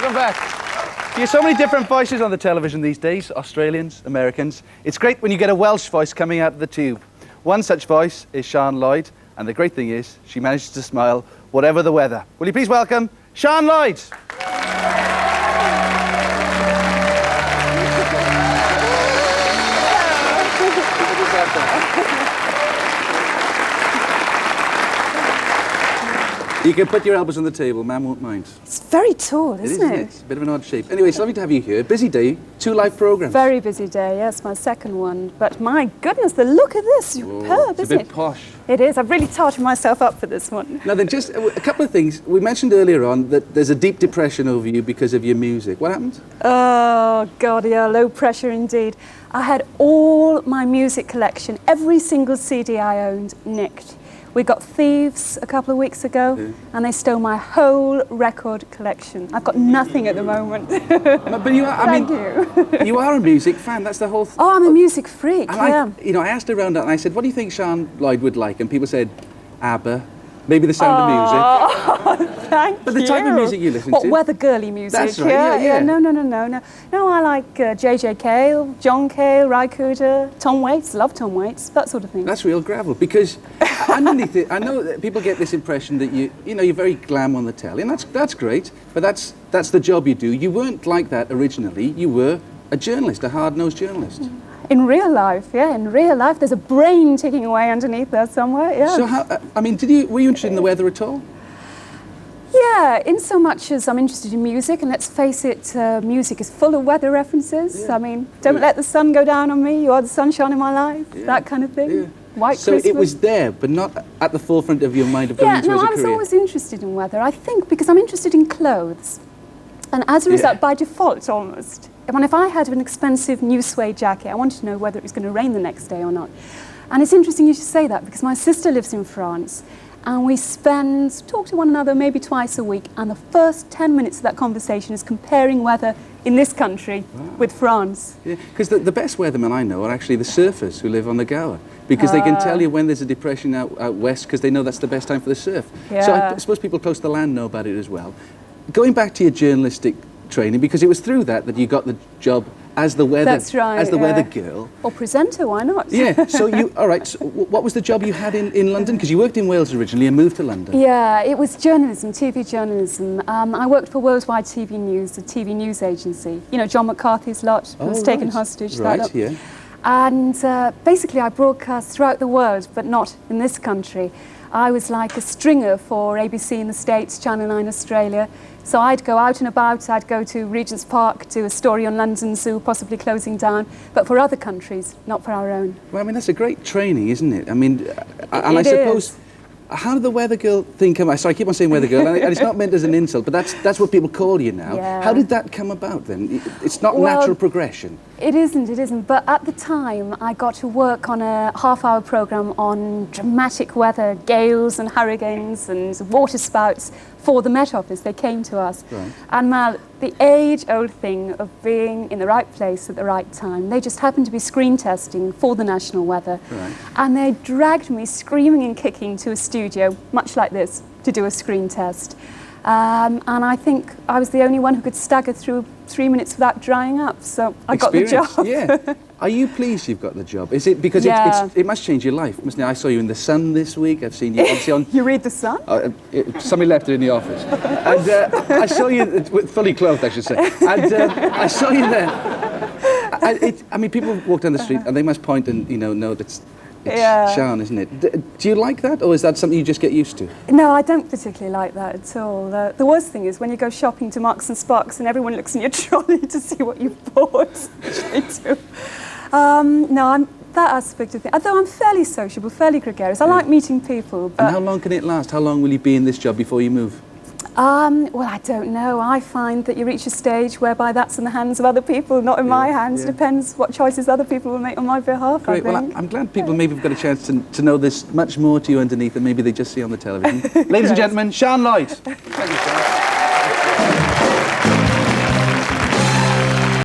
Welcome back. You hear so many different voices on the television these days, Australians, Americans. It's great when you get a Welsh voice coming out of the tube. One such voice is Sian Lloyd, and the great thing is she manages to smile whatever the weather. Will you please welcome Sian Lloyd? You can put your elbows on the table, ma'am won't mind. It's very tall, isn't it? It's a bit of an odd shape. Anyway, it's lovely to have you here. Busy day, 2 live programmes. Very busy day, yes, my second one. But my goodness, the look of this, superb, isn't it? It's a bit posh. It is. I've really tarted myself up for this one. Now then, just a couple of things. We mentioned earlier on that there's a deep depression over you because of your music. What happened? Oh, God, yeah, low pressure indeed. I had all my music collection, every single CD I owned, nicked. We got thieves a couple of weeks ago, and they stole my whole record collection. I've got nothing at the moment. But you are, Thank you. You are a music fan. That's the whole. Oh, I'm a music freak. And yeah. I asked around and I said, "What do you think Sian Lloyd would like?" And people said, ABBA, maybe The Sound of Music. Oh, thank you. But the type of music you listen to. What weather girly music? That's right. Yeah. No. No, I like J.J. Cale, John Cale, Ry Cooder, Tom Waits. Love Tom Waits. That sort of thing. That's real gravel because underneath it, I know that people get this impression that you're very glam on the telly, and that's great. But that's the job you do. You weren't like that originally. You were a journalist, a hard-nosed journalist. In real life, there's a brain ticking away underneath there somewhere. Yeah. So were you interested in the weather at all? Yeah, in so much as I'm interested in music, and let's face it, music is full of weather references. Yeah. I mean, don't let the sun go down on me, you are the sunshine in my life, that kind of thing. Yeah. White so Christmas. It was there, but not at the forefront of your mind of going into as a career. I was always interested in weather, I think, because I'm interested in clothes. And as a result, by default almost, if I had an expensive new suede jacket, I wanted to know whether it was going to rain the next day or not. And it's interesting you should say that, because my sister lives in France, and we talk to one another maybe twice a week, and the first 10 minutes of that conversation is comparing weather in this country with France. Yeah, because the best weathermen I know are actually the surfers who live on the Gower, because they can tell you when there's a depression out west, because they know that's the best time for the surf. Yeah. So I suppose people close to the land know about it as well. Going back to your journalistic training, because it was through that you got the job as the weather, weather girl. Or presenter, why not? Yeah, so what was the job you had in London? Because you worked in Wales originally and moved to London. Yeah, it was journalism, TV journalism. I worked for Worldwide TV News, the TV news agency. You know, John McCarthy's lot who was taken hostage. Yeah. And basically I broadcast throughout the world, but not in this country. I was like a stringer for ABC in the States, Channel 9 Australia. So I'd go out and about, I'd go to Regent's Park, do a story on London Zoo, possibly closing down, but for other countries, not for our own. Well, I mean, that's a great training, isn't it? I mean, and I suppose, how did the weather girl thing come about? Sorry, I keep on saying weather girl, and it's not meant as an insult, but that's what people call you now. Yeah. How did that come about then? It's not natural progression. It isn't. But at the time, I got to work on a half-hour programme on dramatic weather, gales and hurricanes and water spouts for the Met Office. They came to us. Right. And Mal, the age-old thing of being in the right place at the right time, they just happened to be screen testing for the national weather. Right. And they dragged me screaming and kicking to a studio, much like this, to do a screen test. And I think I was the only one who could stagger through 3 minutes without drying up, so I got the job. Yeah. Are you pleased you've got the job? Is it because it must change your life, mustn't it? I saw you in The Sun this week. I've seen you obviously on... You read The Sun? Somebody left it in the office. And I saw you, fully clothed I should say, and I saw you there. I mean, people walk down the street and they must point and, know that it's Sian, isn't it? Do you like that, or is that something you just get used to? No, I don't particularly like that at all. The worst thing is when you go shopping to Marks and Sparks and everyone looks in your trolley to see what you've bought. No, that aspect of it. Although I'm fairly sociable, fairly gregarious. I like meeting people. But and how long can it last? How long will you be in this job before you move? Well, I don't know. I find that you reach a stage whereby that's in the hands of other people, not in my hands. It depends what choices other people will make on my behalf, Great. Well, I'm glad people maybe have got a chance to know there's much more to you underneath than maybe they just see on the television. Ladies and gentlemen, Sian Lloyd. Thank you, Sian.